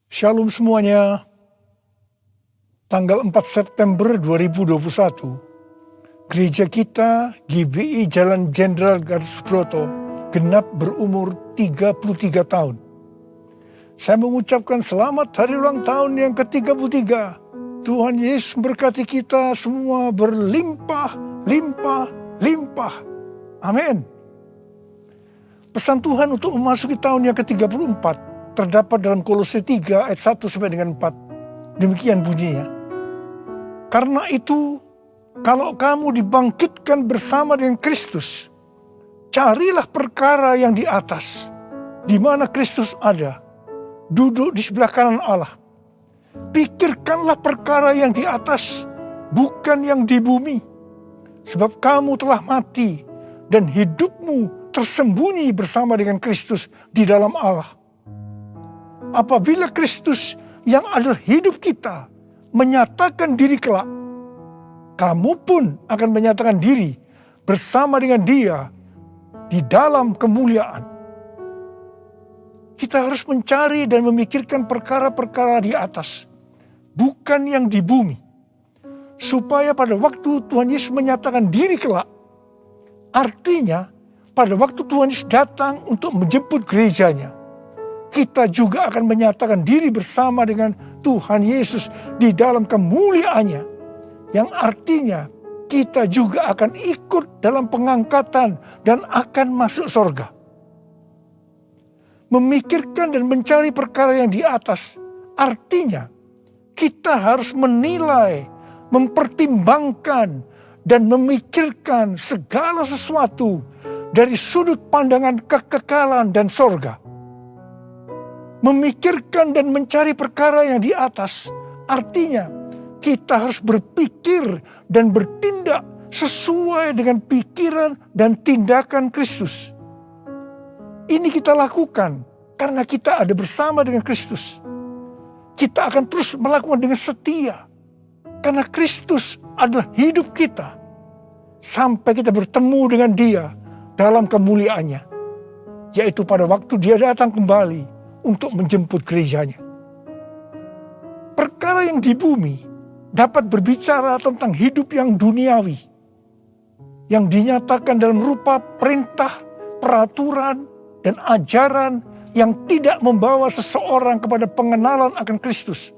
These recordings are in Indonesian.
Shalom semuanya. Tanggal 4 September 2021, gereja kita GBI Jalan Jenderal Gatot Subroto genap berumur 33 tahun. Saya mengucapkan selamat hari ulang tahun yang ke-33. Tuhan Yesus memberkati kita semua berlimpah, limpah, limpah. Amin. Pesan Tuhan untuk memasuki tahun yang ke-34 terdapat dalam Kolose 3 ayat 1 sampai dengan 4. Demikian bunyinya. Karena itu, kalau kamu dibangkitkan bersama dengan Kristus, carilah perkara yang di atas, di mana Kristus ada, duduk di sebelah kanan Allah. Pikirkanlah perkara yang di atas, bukan yang di bumi. Sebab kamu telah mati, dan hidupmu tersembunyi bersama dengan Kristus di dalam Allah. Apabila Kristus yang adalah hidup kita menyatakan diri kelak, kamu pun akan menyatakan diri bersama dengan Dia di dalam kemuliaan. Kita harus mencari dan memikirkan perkara-perkara di atas, bukan yang di bumi. Supaya pada waktu Tuhan Yesus menyatakan diri kelak, artinya pada waktu Tuhan Yesus datang untuk menjemput gerejanya, kita juga akan menyatakan diri bersama dengan Tuhan Yesus di dalam kemuliaannya. Yang artinya kita juga akan ikut dalam pengangkatan dan akan masuk surga. Memikirkan dan mencari perkara yang di atas, artinya kita harus menilai, mempertimbangkan, dan memikirkan segala sesuatu dari sudut pandangan kekekalan dan surga. Memikirkan dan mencari perkara yang di atas, artinya kita harus berpikir dan bertindak sesuai dengan pikiran dan tindakan Kristus. Ini kita lakukan karena kita ada bersama dengan Kristus. Kita akan terus melakukan dengan setia, karena Kristus adalah hidup kita, sampai kita bertemu dengan Dia dalam kemuliaannya, yaitu pada waktu Dia datang kembali untuk menjemput gerejanya. Perkara yang di bumi dapat berbicara tentang hidup yang duniawi, yang dinyatakan dalam rupa perintah, peraturan, dan ajaran yang tidak membawa seseorang kepada pengenalan akan Kristus.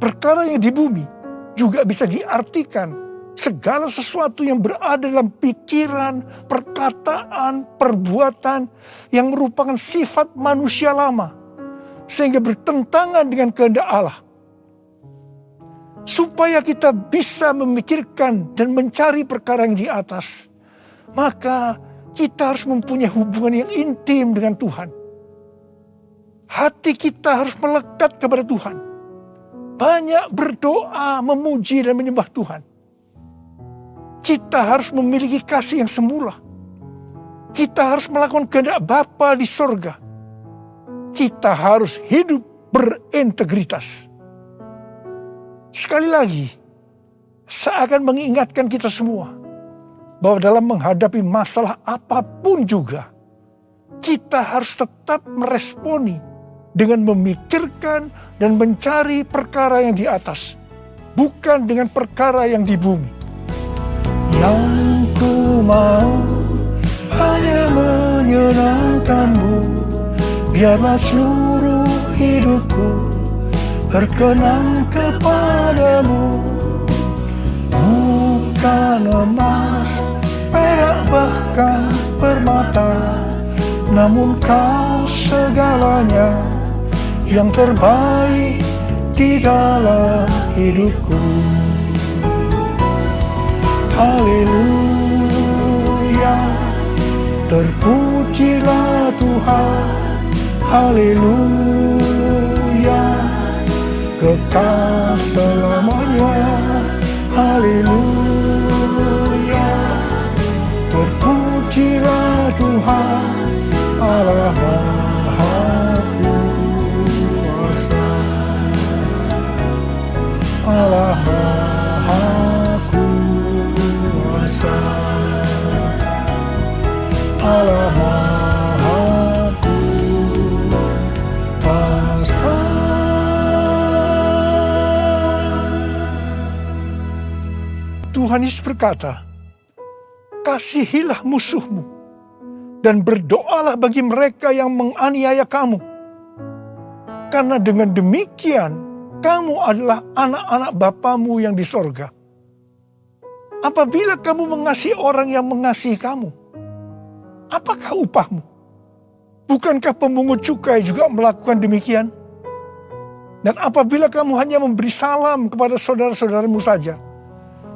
Perkara yang di bumi juga bisa diartikan segala sesuatu yang berada dalam pikiran, perkataan, perbuatan yang merupakan sifat manusia lama, sehingga bertentangan dengan kehendak Allah. Supaya kita bisa memikirkan dan mencari perkara yang di atas, maka kita harus mempunyai hubungan yang intim dengan Tuhan. Hati kita harus melekat kepada Tuhan. Banyak berdoa, memuji dan menyembah Tuhan. Kita harus memiliki kasih yang semula. Kita harus melakukan kehendak Bapa di sorga. Kita harus hidup berintegritas. Sekali lagi, saya akan mengingatkan kita semua bahwa dalam menghadapi masalah apapun juga, kita harus tetap meresponi dengan memikirkan dan mencari perkara yang di atas, bukan dengan perkara yang di bumi. Yang ku mau hanya menyenangkanmu, biarlah seluruh hidupku berkenan kepadamu. Bukan emas, perak bahkan permata, namun kau segalanya yang terbaik di dalam hidupku. Haleluya, terpujilah Tuhan. Haleluya, kekal selamanya. Haleluya, terpujilah Tuhan Allah Maha Kuasa. Allah Maha Kuasa. Allah Maha Kuasa. Tuhan Yesus berkata, kasihilah musuhmu dan berdoalah bagi mereka yang menganiaya kamu. Karena dengan demikian, kamu adalah anak-anak Bapamu yang di sorga. Apabila kamu mengasihi orang yang mengasihi kamu, apakah upahmu? Bukankah pemungut cukai juga melakukan demikian? Dan apabila kamu hanya memberi salam kepada saudara-saudaramu saja,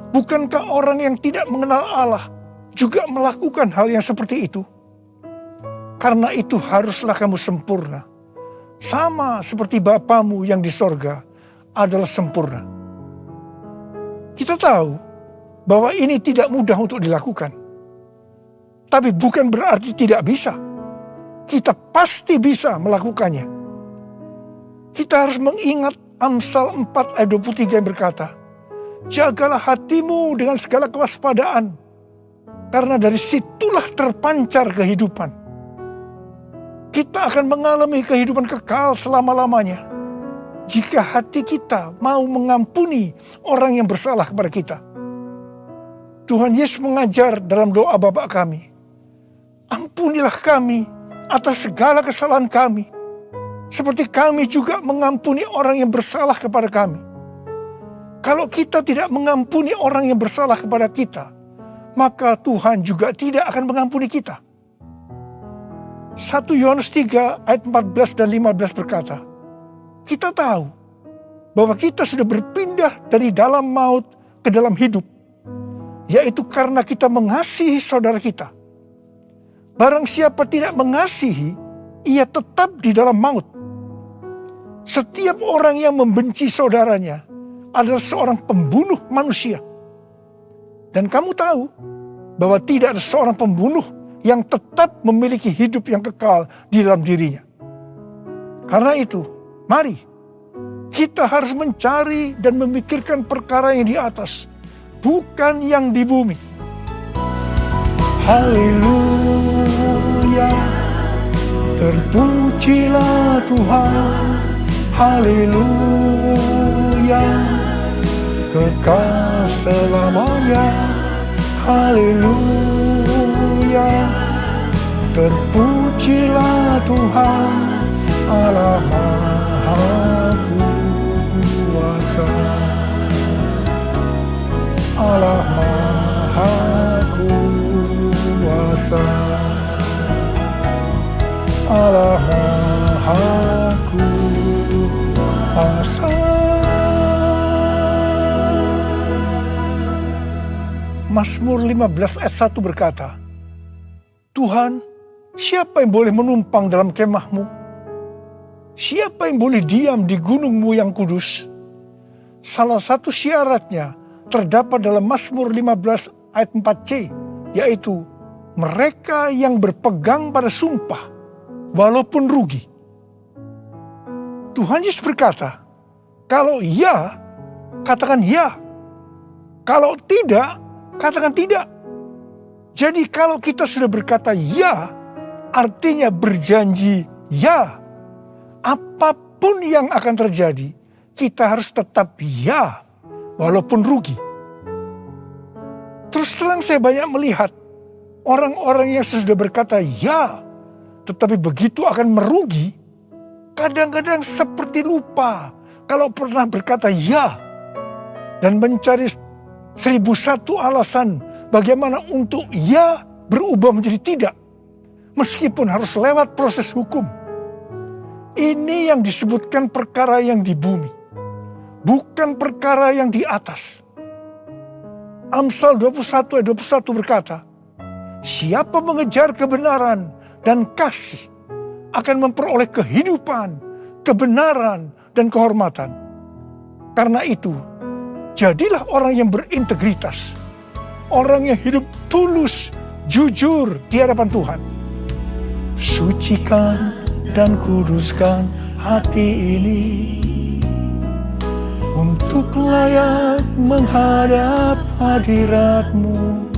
bukankah orang yang tidak mengenal Allah juga melakukan hal yang seperti itu? Karena itu haruslah kamu sempurna, sama seperti Bapamu yang di sorga adalah sempurna. Kita tahu bahwa ini tidak mudah untuk dilakukan. Tapi bukan berarti tidak bisa. Kita pasti bisa melakukannya. Kita harus mengingat Amsal 4 ayat 23 yang berkata, jagalah hatimu dengan segala kewaspadaan, karena dari situlah terpancar kehidupan. Kita akan mengalami kehidupan kekal selama-lamanya jika hati kita mau mengampuni orang yang bersalah kepada kita. Tuhan Yesus mengajar dalam doa Bapa kami, ampunilah kami atas segala kesalahan kami, seperti kami juga mengampuni orang yang bersalah kepada kami. Kalau kita tidak mengampuni orang yang bersalah kepada kita, maka Tuhan juga tidak akan mengampuni kita. 1 Yohanes 3 ayat 14 dan 15 berkata, kita tahu bahwa kita sudah berpindah dari dalam maut ke dalam hidup, yaitu karena kita mengasihi saudara kita. Barang siapa tidak mengasihi, ia tetap di dalam maut. Setiap orang yang membenci saudaranya adalah seorang pembunuh manusia. Dan kamu tahu bahwa tidak ada seorang pembunuh yang tetap memiliki hidup yang kekal di dalam dirinya. Karena itu, mari kita harus mencari dan memikirkan perkara yang di atas, bukan yang di bumi. Haleluya, terpujilah Tuhan. Haleluya, kekal selamanya. Haleluya, terpujilah Tuhan Allah Maha Kuasa. Allah Maha Kuasa. Allah Maha Kuasa. Mazmur 15 ayat 1 berkata, Tuhan, siapa yang boleh menumpang dalam kemahmu? Siapa yang boleh diam di gunungmu yang kudus? Salah satu syaratnya terdapat dalam Mazmur 15 ayat 4c, yaitu mereka yang berpegang pada sumpah walaupun rugi. Tuhan Yesus berkata, kalau ya, katakan ya. Kalau tidak, katakan tidak. Jadi kalau kita sudah berkata ya, artinya berjanji ya. Apapun yang akan terjadi, kita harus tetap ya, walaupun rugi. Terus terang saya banyak melihat orang-orang yang sudah berkata ya, tetapi begitu akan merugi, kadang-kadang seperti lupa kalau pernah berkata ya, dan mencari 1001 alasan bagaimana untuk ya berubah menjadi tidak, meskipun harus lewat proses hukum. Ini yang disebutkan perkara yang di bumi, bukan perkara yang di atas. Amsal 21 ayat 21 berkata, siapa mengejar kebenaran dan kasih akan memperoleh kehidupan, kebenaran, dan kehormatan. Karena itu, jadilah orang yang berintegritas, orang yang hidup tulus, jujur di hadapan Tuhan. Sucikan dan kuduskan hati ini untuk layak menghadap hadirat-Mu.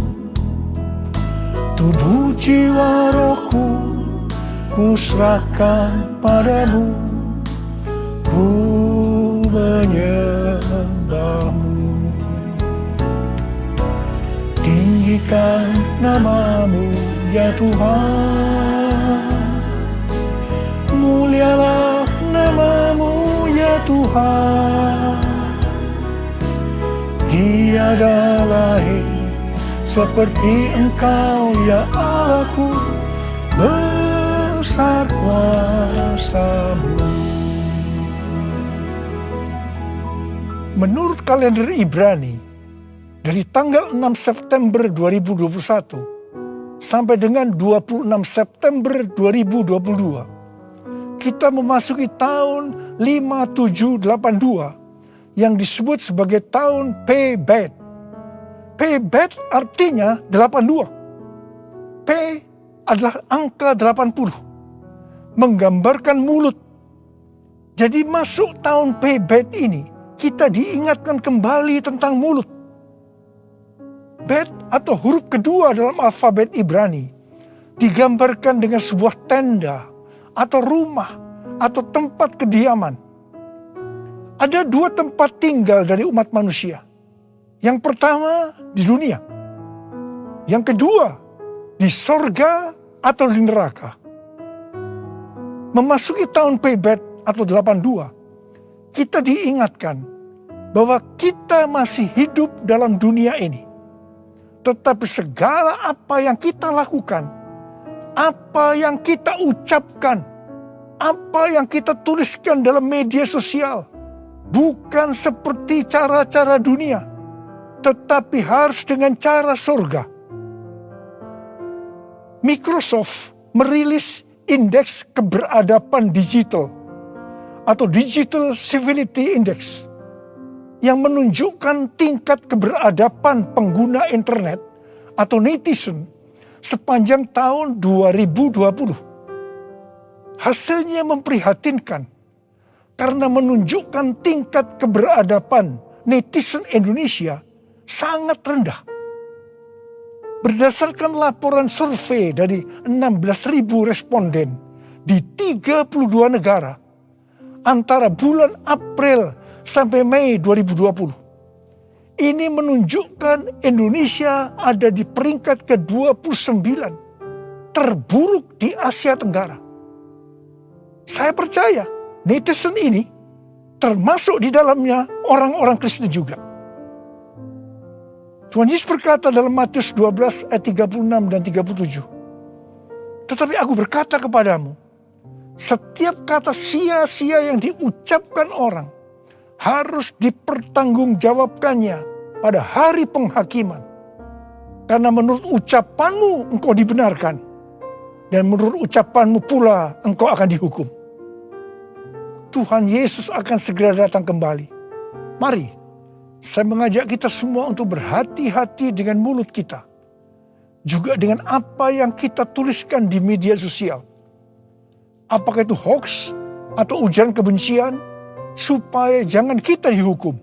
Tubuh jiwa rohku kuserahkan padamu, ku menyembah-Mu. tinggikan nama-Mu ya Tuhan. Mulialah nama-Mu ya Tuhan. Tiada lain seperti Engkau ya Allahku, besar kuasa-Mu. Menurut kalender Ibrani, dari tanggal 6 September 2021 sampai dengan 26 September 2022, kita memasuki tahun 5782 yang disebut sebagai tahun P-Bet. P-Bet artinya 82. P adalah angka 80, menggambarkan mulut. Jadi masuk tahun P-Bet ini, kita diingatkan kembali tentang mulut. Bet atau huruf kedua dalam alfabet Ibrani digambarkan dengan sebuah tenda atau rumah atau tempat kediaman. Ada dua tempat tinggal dari umat manusia. Yang pertama di dunia. Yang kedua di sorga atau di neraka. Memasuki tahun P-Bet atau 82, kita diingatkan bahwa kita masih hidup dalam dunia ini. Tetapi segala apa yang kita lakukan, apa yang kita ucapkan, apa yang kita tuliskan dalam media sosial, bukan seperti cara-cara dunia, tetapi harus dengan cara surga. Microsoft merilis indeks keberadaban digital atau Digital Civility Index yang menunjukkan tingkat keberadaban pengguna internet atau netizen sepanjang tahun 2020. Hasilnya memprihatinkan karena menunjukkan tingkat keberadaban netizen Indonesia sangat rendah. Berdasarkan laporan survei dari 16.000 responden di 32 negara, antara bulan April sampai Mei 2020. Ini menunjukkan Indonesia ada di peringkat ke-29 terburuk di Asia Tenggara. Saya percaya netizen ini termasuk di dalamnya orang-orang Kristen juga. Tuhan Yesus berkata dalam Matius 12 ayat 36 dan 37. Tetapi aku berkata kepadamu, setiap kata sia-sia yang diucapkan orang harus dipertanggungjawabkannya pada hari penghakiman. Karena menurut ucapanmu engkau dibenarkan, dan menurut ucapanmu pula engkau akan dihukum. Tuhan Yesus akan segera datang kembali. Mari, saya mengajak kita semua untuk berhati-hati dengan mulut kita. Juga dengan apa yang kita tuliskan di media sosial. Apakah itu hoax atau ujaran kebencian, supaya jangan kita dihukum.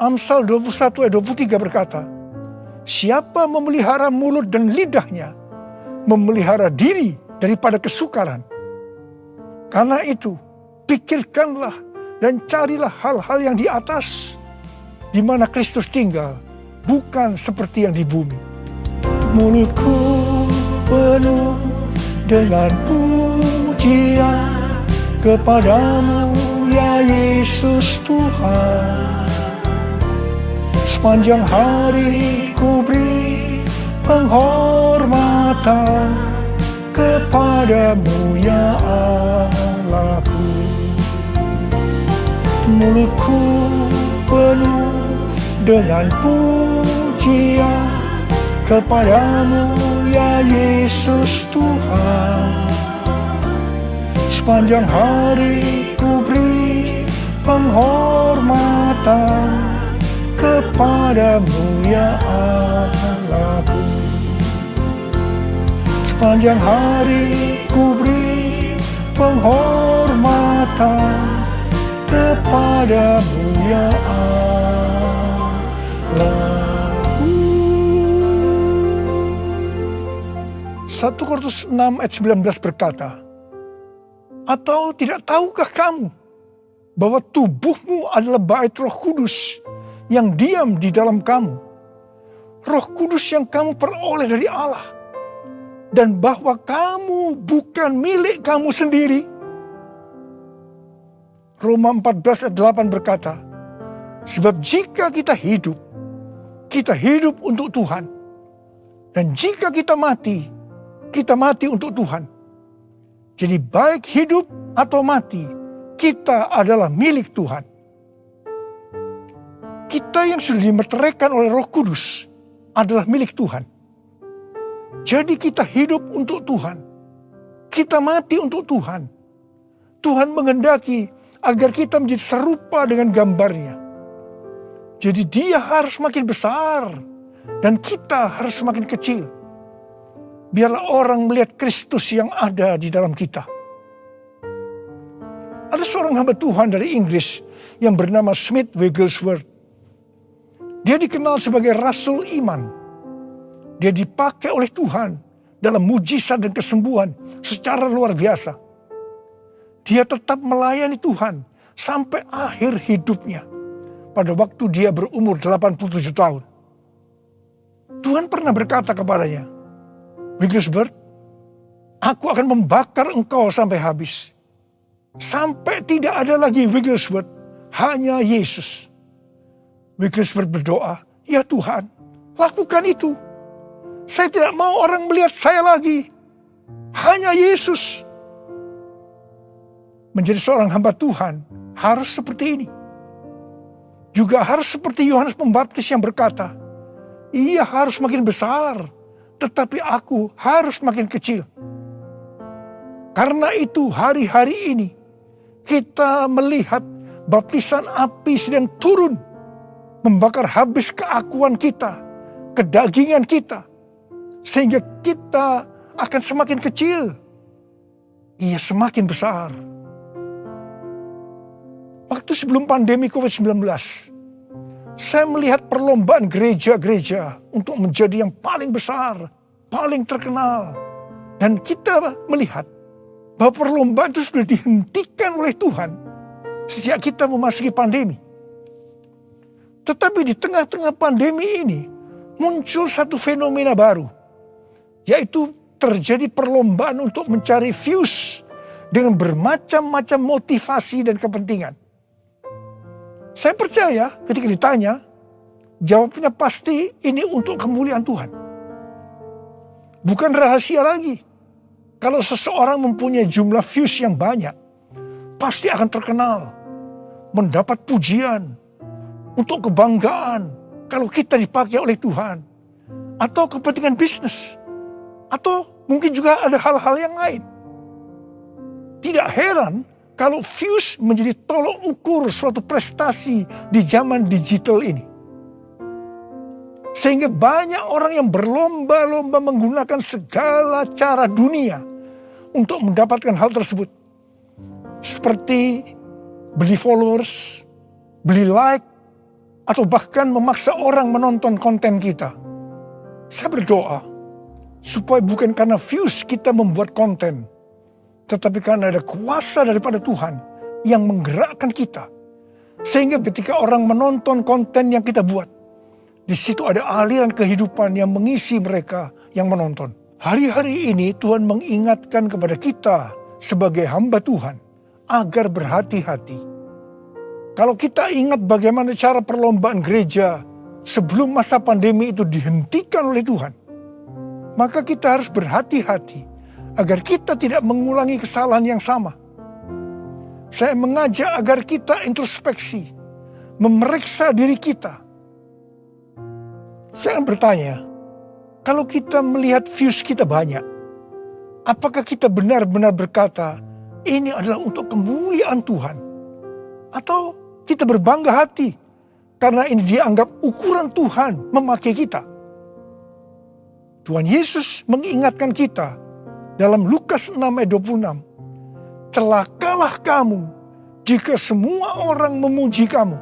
Amsal 21 ayat 23 berkata, siapa memelihara mulut dan lidahnya, memelihara diri daripada kesukaran. Karena itu, pikirkanlah dan carilah hal-hal yang di atas, di mana Kristus tinggal, bukan seperti yang di bumi. Mulutku penuh dengan pujian kepadamu ya Yesus Tuhan. Sepanjang hari ku beri penghormatan kepadamu ya Allahku. Mulutku penuh dengan pujian kepadamu ya Yesus Tuhan. Sepanjang hari ku beri penghormatan kepadamu ya Allahku. Sepanjang hari ku beri penghormatan kepadamu ya Allahku. 1 Korintus 6 ayat 19 berkata, atau tidak tahukah kamu bahwa tubuhmu adalah bait Roh Kudus yang diam di dalam kamu, Roh Kudus yang kamu peroleh dari Allah, dan bahwa kamu bukan milik kamu sendiri. Roma 14 ayat 8 berkata, sebab jika kita hidup untuk Tuhan. Dan jika kita mati untuk Tuhan. Jadi baik hidup atau mati, kita adalah milik Tuhan. Kita yang sudah dimeteraikan oleh Roh Kudus adalah milik Tuhan. Jadi kita hidup untuk Tuhan. Kita mati untuk Tuhan. Tuhan menghendaki agar kita menjadi serupa dengan gambarnya. Jadi dia harus makin besar dan kita harus semakin kecil. Biarlah orang melihat Kristus yang ada di dalam kita. Ada seorang hamba Tuhan dari Inggris yang bernama Smith Wigglesworth. Dia dikenal sebagai Rasul Iman. Dia dipakai oleh Tuhan dalam mujizat dan kesembuhan secara luar biasa. Dia tetap melayani Tuhan sampai akhir hidupnya. Pada waktu dia berumur 87 tahun. Tuhan pernah berkata kepadanya, Wigglesworth, aku akan membakar engkau sampai habis. Sampai tidak ada lagi Wigglesworth, hanya Yesus. Wigglesworth berdoa, ya Tuhan, lakukan itu. Saya tidak mau orang melihat saya lagi. Hanya Yesus. Menjadi seorang hamba Tuhan harus seperti ini. Juga harus seperti Yohanes Pembaptis yang berkata, ia harus makin besar, tetapi aku harus makin kecil. Karena itu hari-hari ini kita melihat baptisan api sedang turun, membakar habis keakuan kita, kedagingan kita, sehingga kita akan semakin kecil. Ia semakin besar. Waktu sebelum pandemi COVID-19, saya melihat perlombaan gereja-gereja untuk menjadi yang paling besar, paling terkenal. Dan kita melihat bahwa perlombaan itu sudah dihentikan oleh Tuhan sejak kita memasuki pandemi. Tetapi di tengah-tengah pandemi ini muncul satu fenomena baru, yaitu terjadi perlombaan untuk mencari views dengan bermacam-macam motivasi dan kepentingan. Saya percaya ketika ditanya, jawabnya pasti ini untuk kemuliaan Tuhan. Bukan rahasia lagi. Kalau seseorang mempunyai jumlah views yang banyak, pasti akan terkenal, mendapat pujian, untuk kebanggaan kalau kita dipakai oleh Tuhan, atau kepentingan bisnis, atau mungkin juga ada hal-hal yang lain. Tidak heran kalau views menjadi tolok ukur suatu prestasi di zaman digital ini. Sehingga banyak orang yang berlomba-lomba menggunakan segala cara dunia untuk mendapatkan hal tersebut. Seperti beli followers, beli like, atau bahkan memaksa orang menonton konten kita. Saya berdoa supaya bukan karena views kita membuat konten, tetapi karena ada kuasa daripada Tuhan yang menggerakkan kita. Sehingga ketika orang menonton konten yang kita buat, di situ ada aliran kehidupan yang mengisi mereka yang menonton. Hari-hari ini Tuhan mengingatkan kepada kita sebagai hamba Tuhan agar berhati-hati. Kalau kita ingat bagaimana cara perlombaan gereja sebelum masa pandemi itu dihentikan oleh Tuhan, maka kita harus berhati-hati agar kita tidak mengulangi kesalahan yang sama. Saya mengajak agar kita introspeksi, memeriksa diri kita. Saya bertanya, kalau kita melihat views kita banyak, apakah kita benar-benar berkata, ini adalah untuk kemuliaan Tuhan? Atau kita berbangga hati karena ini dianggap ukuran Tuhan memakai kita? Tuhan Yesus mengingatkan kita dalam Lukas 6 ayat 26. Celakalah kamu jika semua orang memuji kamu.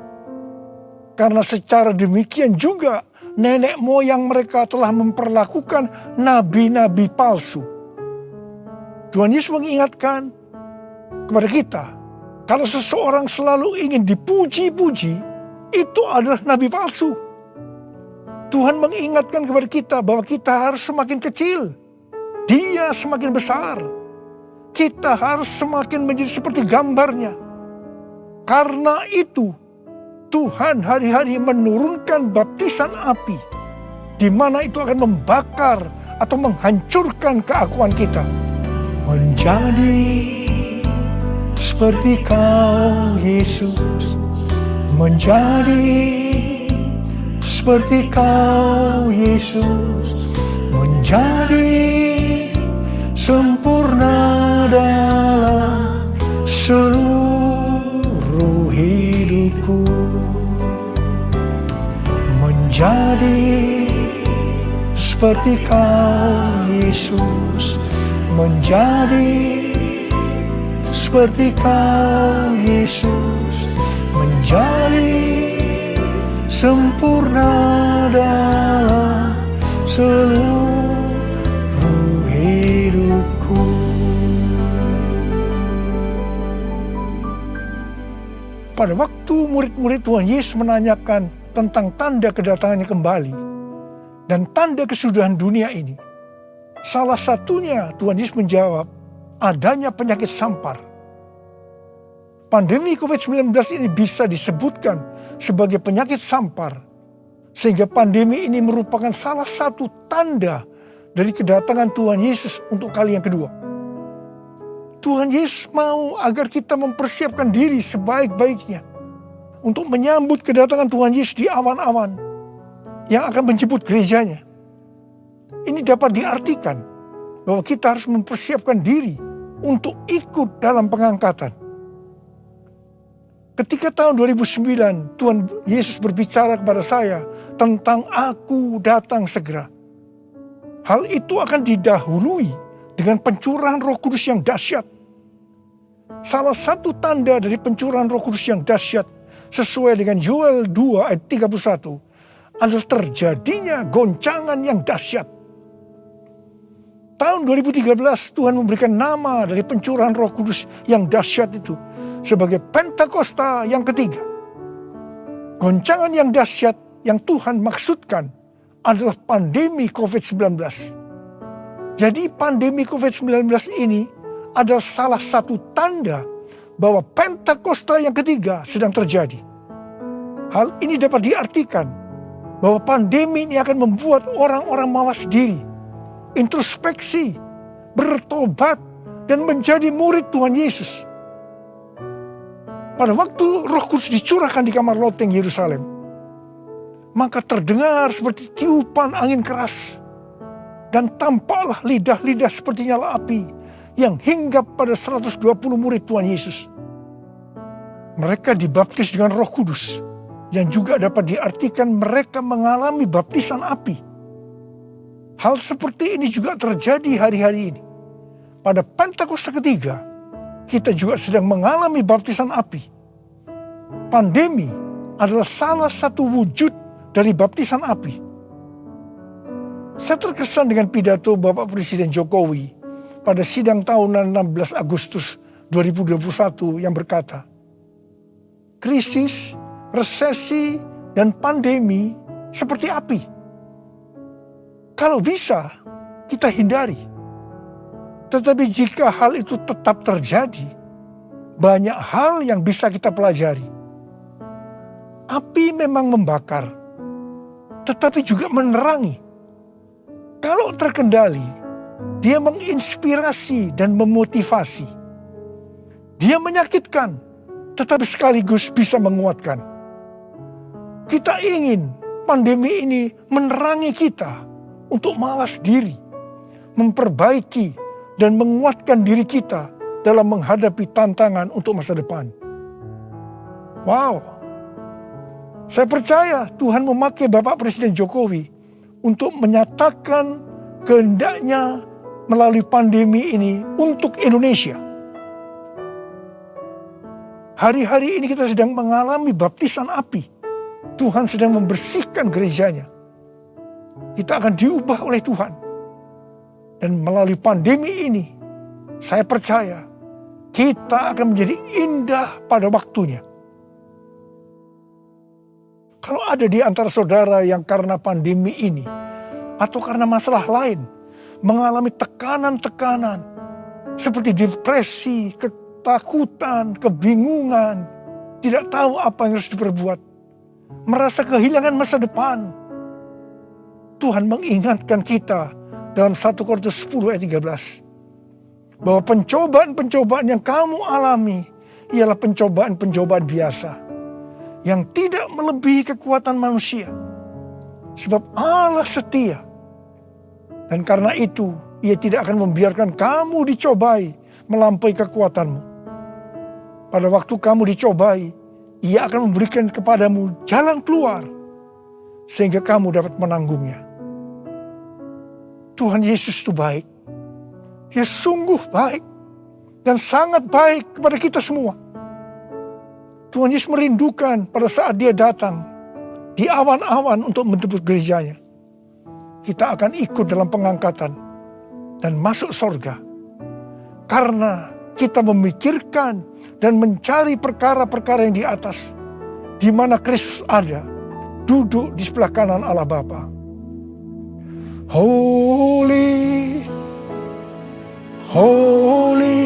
Karena secara demikian juga nenek moyang mereka telah memperlakukan nabi-nabi palsu. Tuhan Yesus mengingatkan kepada kita, kalau seseorang selalu ingin dipuji-puji, itu adalah nabi palsu. Tuhan mengingatkan kepada kita bahwa kita harus semakin kecil, Dia semakin besar. Kita harus semakin menjadi seperti gambarnya. Karena itu, Tuhan hari-hari menurunkan baptisan api, di mana itu akan membakar atau menghancurkan keakuan kita. Menjadi seperti Kau, Yesus. Menjadi seperti Kau, Yesus. Menjadi sempurna dalam seluruh hidupku. Menjadi seperti Kau, Yesus. Menjadi seperti Kau, Yesus. Menjadi sempurna dalam seluruh hidupku. Pada waktu murid-murid Tuhan Yesus menanyakan tentang tanda kedatangannya kembali dan tanda kesudahan dunia ini, salah satunya Tuhan Yesus menjawab, adanya penyakit sampar. Pandemi COVID-19 ini bisa disebutkan sebagai penyakit sampar, sehingga pandemi ini merupakan salah satu tanda dari kedatangan Tuhan Yesus untuk kali yang kedua. Tuhan Yesus mau agar kita mempersiapkan diri sebaik-baiknya untuk menyambut kedatangan Tuhan Yesus di awan-awan yang akan menjemput gerejanya. Ini dapat diartikan bahwa kita harus mempersiapkan diri untuk ikut dalam pengangkatan. Ketika tahun 2009 Tuhan Yesus berbicara kepada saya tentang aku datang segera. Hal itu akan didahului dengan pencurahan Roh Kudus yang dahsyat. Salah satu tanda dari pencurahan Roh Kudus yang dahsyat sesuai dengan Yoel 2 ayat 31 adalah terjadinya goncangan yang dahsyat. Tahun 2013 Tuhan memberikan nama dari pencurahan Roh Kudus yang dahsyat itu sebagai Pentakosta yang ketiga. Goncangan yang dahsyat yang Tuhan maksudkan adalah pandemi COVID-19. Jadi pandemi COVID-19 ini adalah salah satu tanda bahwa Pentakosta yang ketiga sedang terjadi. Hal ini dapat diartikan bahwa pandemi ini akan membuat orang-orang mawas diri, introspeksi, bertobat, dan menjadi murid Tuhan Yesus. Pada waktu Roh Kudus dicurahkan di kamar loteng Yerusalem, maka terdengar seperti tiupan angin keras, dan tampaklah lidah-lidah seperti nyala api yang hinggap pada 120 murid Tuhan Yesus. Mereka dibaptis dengan Roh Kudus, yang juga dapat diartikan mereka mengalami baptisan api. Hal seperti ini juga terjadi hari-hari ini. Pada Pentakosta ketiga, kita juga sedang mengalami baptisan api. Pandemi adalah salah satu wujud dari baptisan api. Saya terkesan dengan pidato Bapak Presiden Jokowi pada sidang tahunan 16 Agustus 2021 yang berkata, krisis, resesi, dan pandemi seperti api. Kalau bisa, kita hindari. Tetapi jika hal itu tetap terjadi, banyak hal yang bisa kita pelajari. Api memang membakar, tetapi juga menerangi. Kalau terkendali, dia menginspirasi dan memotivasi. Dia menyakitkan, tetapi sekaligus bisa menguatkan. Kita ingin pandemi ini menerangi kita untuk mawas diri, memperbaiki, dan menguatkan diri kita dalam menghadapi tantangan untuk masa depan. Wow, saya percaya Tuhan memakai Bapak Presiden Jokowi untuk menyatakan kehendaknya melalui pandemi ini untuk Indonesia. Hari-hari ini kita sedang mengalami baptisan api. Tuhan sedang membersihkan gerejanya. Kita akan diubah oleh Tuhan. Dan melalui pandemi ini, saya percaya kita akan menjadi indah pada waktunya. Kalau ada di antara saudara yang karena pandemi ini atau karena masalah lain mengalami tekanan-tekanan seperti depresi, ketakutan, kebingungan, tidak tahu apa yang harus diperbuat, merasa kehilangan masa depan, Tuhan mengingatkan kita dalam 1 Korintus 10 ayat 13 bahwa pencobaan-pencobaan yang kamu alami ialah pencobaan-pencobaan biasa yang tidak melebihi kekuatan manusia, sebab Allah setia, dan karena itu Ia tidak akan membiarkan kamu dicobai melampaui kekuatanmu. Pada waktu kamu dicobai, Ia akan memberikan kepadamu jalan keluar sehingga kamu dapat menanggungnya. Tuhan Yesus itu baik. Dia sungguh baik dan sangat baik kepada kita semua. Tuhan Yesus merindukan pada saat Dia datang di awan-awan untuk menjemput gerejanya. Kita akan ikut dalam pengangkatan dan masuk surga karena kita memikirkan dan mencari perkara-perkara yang di atas, di mana Kristus ada, duduk di sebelah kanan Allah Bapa. Holy, holy,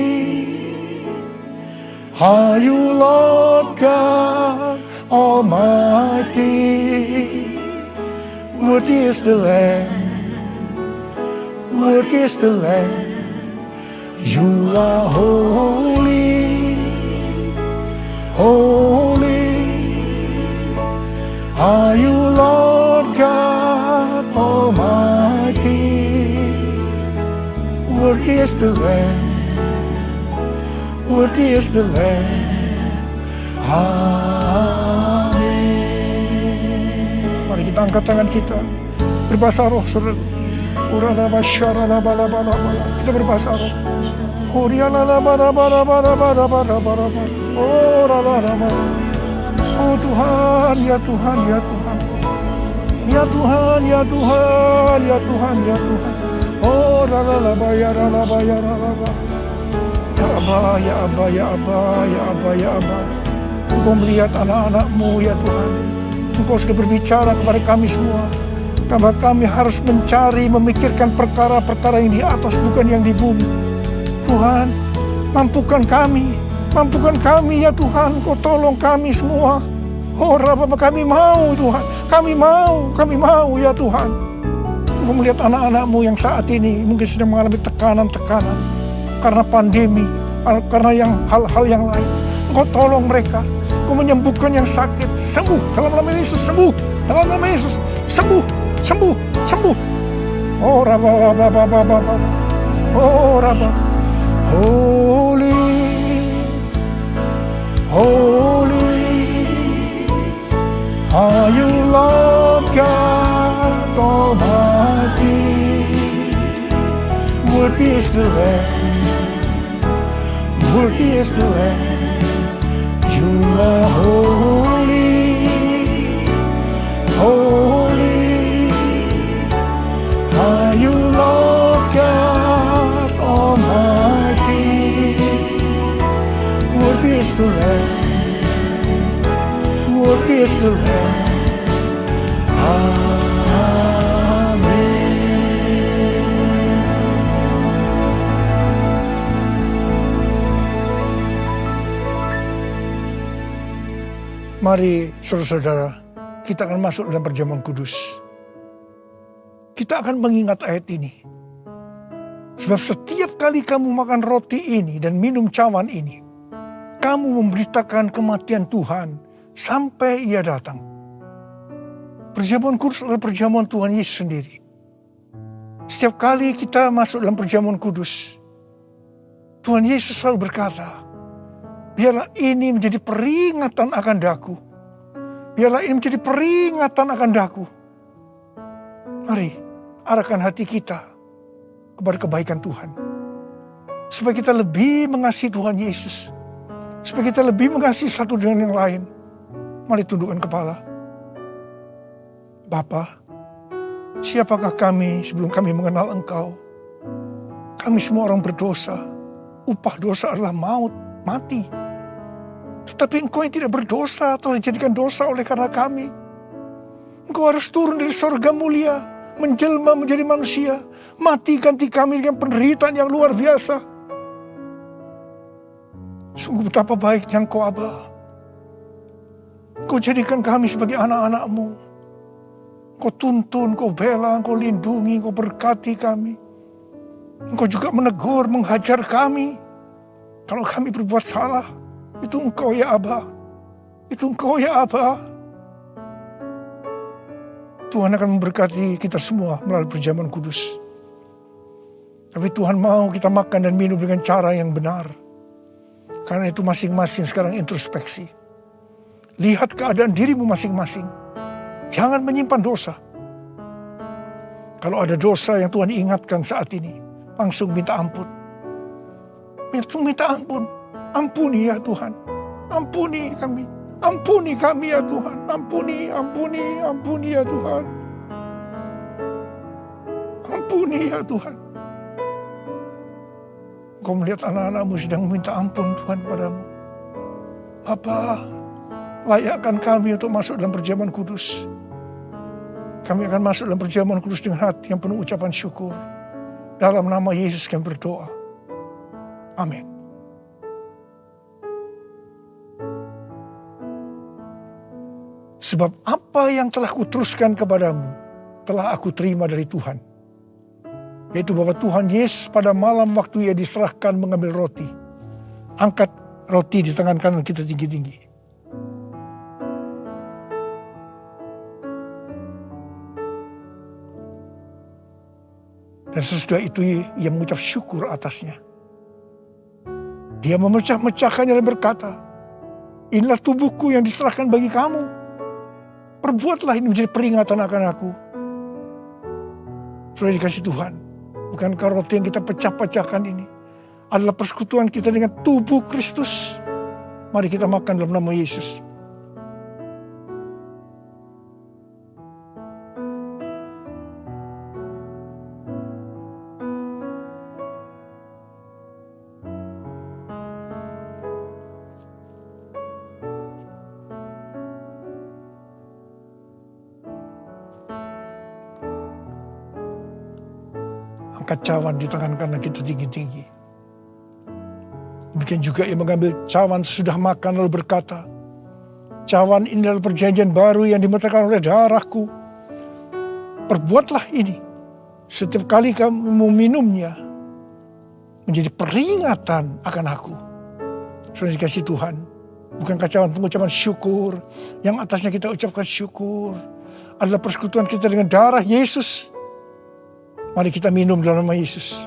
are you Lord God Almighty? Worthy is the Lamb, worthy is the Lamb. You are holy, holy, are you Lord God Almighty? Worthy is the Lamb, worthy is the Lamb. Amin. Mari kita angkat tangan kita, berbahasa roh, saudara. Kita berbahasa roh. Oh Tuhan, ya Tuhan, ya Tuhan, ya Tuhan, ya Tuhan, ya Tuhan, ya Tuhan. Oh ya Abba, ya Abba, ya Abba, ya Abba, ya Abba. Engkau melihat anak-anak-Mu ya Tuhan. Engkau sudah berbicara kepada kami semua, bahwa kami harus mencari, memikirkan perkara-perkara yang di atas, bukan yang di bumi. Tuhan, mampukan kami ya Tuhan. Kau tolong kami semua. Oh Rabbah, kami mau Tuhan, kami mau ya Tuhan. Engkau melihat anak-anak-Mu yang saat ini mungkin sedang mengalami tekanan-tekanan karena pandemi, karena hal-hal yang lain. Engkau tolong mereka, Engkau menyembuhkan yang sakit, sembuh dalam nama Yesus, sembuh dalam nama Yesus, sembuh. Oh Rabbah, oh Rabbah. Holy, holy, are you Lord God Almighty? Worthy is the Lamb, worthy is the Lamb. You are holy, holy, are you Lord God Almighty? Worthy is the Lamb, worthy is the Lamb. Amen. Mari saudara-saudara, kita akan masuk dalam perjamuan kudus. Kita akan mengingat ayat ini. Sebab setiap kali kamu makan roti ini dan minum cawan ini, kamu memberitakan kematian Tuhan sampai Ia datang. Perjamuan kudus adalah perjamuan Tuhan Yesus sendiri. Setiap kali kita masuk dalam perjamuan kudus, Tuhan Yesus selalu berkata, biarlah ini menjadi peringatan akan daku. Biarlah ini menjadi peringatan akan daku. Mari arahkan hati kita kepada kebaikan Tuhan. Supaya kita lebih mengasihi Tuhan Yesus. Supaya kita lebih mengasihi satu dengan yang lain. Mari tundukkan kepala. Bapa, siapakah kami sebelum kami mengenal Engkau? Kami semua orang berdosa. Upah dosa adalah maut, mati. Tetapi Engkau yang tidak berdosa telah dijadikan dosa oleh karena kami. Engkau harus turun dari sorga mulia, menjelma menjadi manusia, mati ganti kami dengan penderitaan yang luar biasa. Sungguh betapa baiknya Engkau, Aba. Engkau jadikan kami sebagai anak-anak-Mu. Engkau tuntun, Engkau bela, Engkau lindungi, Engkau berkati kami. Engkau juga menegur, menghajar kami. Kalau kami berbuat salah, itu Engkau ya Aba. Itu Engkau ya Aba. Tuhan akan memberkati kita semua melalui perjamuan kudus. Tapi Tuhan mau kita makan dan minum dengan cara yang benar. Karena itu masing-masing sekarang introspeksi. Lihat keadaan dirimu masing-masing. Jangan menyimpan dosa. Kalau ada dosa yang Tuhan ingatkan saat ini, langsung minta ampun. Langsung minta ampun. Ampuni ya Tuhan. Ampuni kami. Ampuni kami ya Tuhan. Ampuni, ampuni, ampuni ya Tuhan. Ampuni ya Tuhan. Kau melihat anak-anakmu sedang meminta ampun Tuhan padamu. Bapa, layakkan kami untuk masuk dalam perjamuan kudus. Kami akan masuk dalam perjamuan kudus dengan hati yang penuh ucapan syukur. Dalam nama Yesus kami berdoa. Amin. Sebab apa yang telah kuteruskan kepadamu, telah aku terima dari Tuhan. Yaitu bahwa Tuhan Yesus pada malam waktu ia diserahkan mengambil roti. Angkat roti di tangan kanan kita tinggi-tinggi. Dan sesudah itu ia mengucap syukur atasnya. Dia memecah-mecahkannya dan berkata, inilah tubuhku yang diserahkan bagi kamu. Perbuatlah ini menjadi peringatan akan aku. Sudah dikasih Tuhan. Bukankah roti yang kita pecah-pecahkan ini adalah persekutuan kita dengan tubuh Kristus. Mari kita makan dalam nama Yesus. Angkat cawan di tangan kanan kita tinggi-tinggi. Demikian juga ia mengambil cawan sesudah makan lalu berkata, cawan ini adalah perjanjian baru yang dimeterkan oleh darahku. Perbuatlah ini setiap kali kamu meminumnya menjadi peringatan akan aku. Sudah dikasih Tuhan. Bukankah cawan pengucapan syukur yang atasnya kita ucapkan syukur adalah persekutuan kita dengan darah Yesus. Mari kita minum dalam nama Yesus.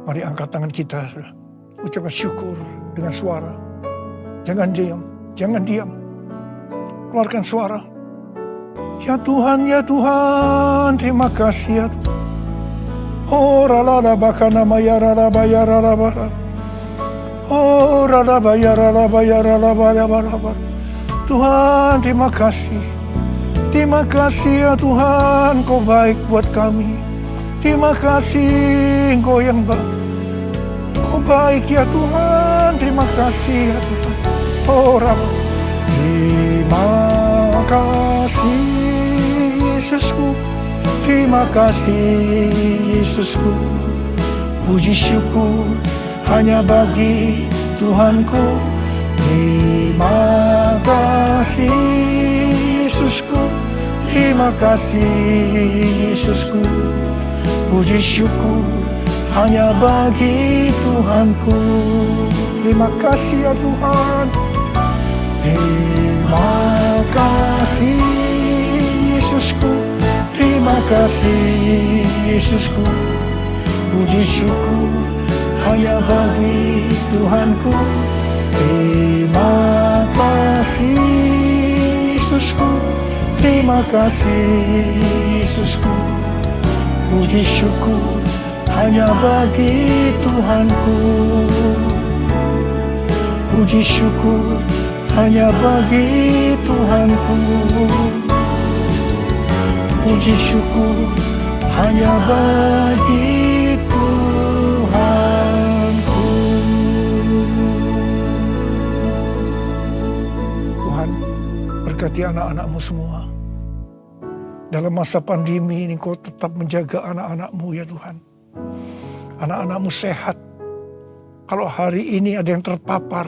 Mari angkat tangan kita, ucapkan syukur dengan suara. Jangan diam, jangan diam. Keluarkan suara. Ya Tuhan, terima kasih ya Tuhan. Oh rala bakana maya rala baya rala bara. Oh rala baya rala baya rala baya rala. Tuhan terima kasih. Terima kasih ya Tuhan, Kau baik buat kami. Terima kasih Engkau yang baik. Kau baik ya Tuhan, terima kasih ya Tuhan. Oh rala. Terima kasih Yesusku. Terima kasih Yesusku, puji syukur hanya bagi Tuhanku. Terima kasih Yesusku, terima kasih Yesusku, puji syukur hanya bagi Tuhanku. Terima kasih ya Tuhan. Terima kasih Yesusku, terima kasih Yesusku, puji syukur hanya bagi Tuhanku. Terima kasih Yesusku, terima kasih Yesusku, puji syukur hanya bagi Tuhanku. Puji syukur hanya bagi Tuhanku. puji syukur hanya bagi Tuhanku. Tuhan, berkati anak-anak-Mu semua. Dalam masa pandemi ini Kau tetap menjaga anak-anak-Mu ya Tuhan. Anak-anak-Mu sehat. Kalau hari ini ada yang terpapar,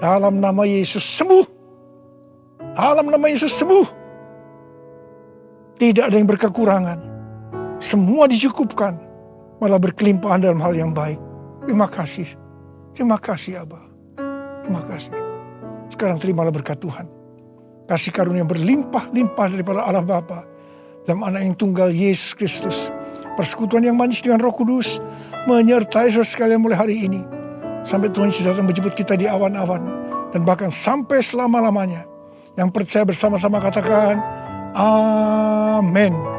dalam nama Yesus sembuh. Dalam nama Yesus sembuh. Tidak ada yang berkekurangan. Semua dicukupkan. Malah berkelimpahan dalam hal yang baik. Terima kasih. Terima kasih Abah. Terima kasih. Sekarang terimalah berkat Tuhan. Kasih karunia yang berlimpah-limpah daripada Allah Bapa dalam anak yang tunggal Yesus Kristus. Persekutuan yang manis dengan Roh Kudus menyertai saudara sekalian mulai hari ini. Sampai Tuhan Yesus datang menjemput kita di awan-awan. Dan bahkan sampai selama-lamanya. Yang percaya bersama-sama katakan, Amin.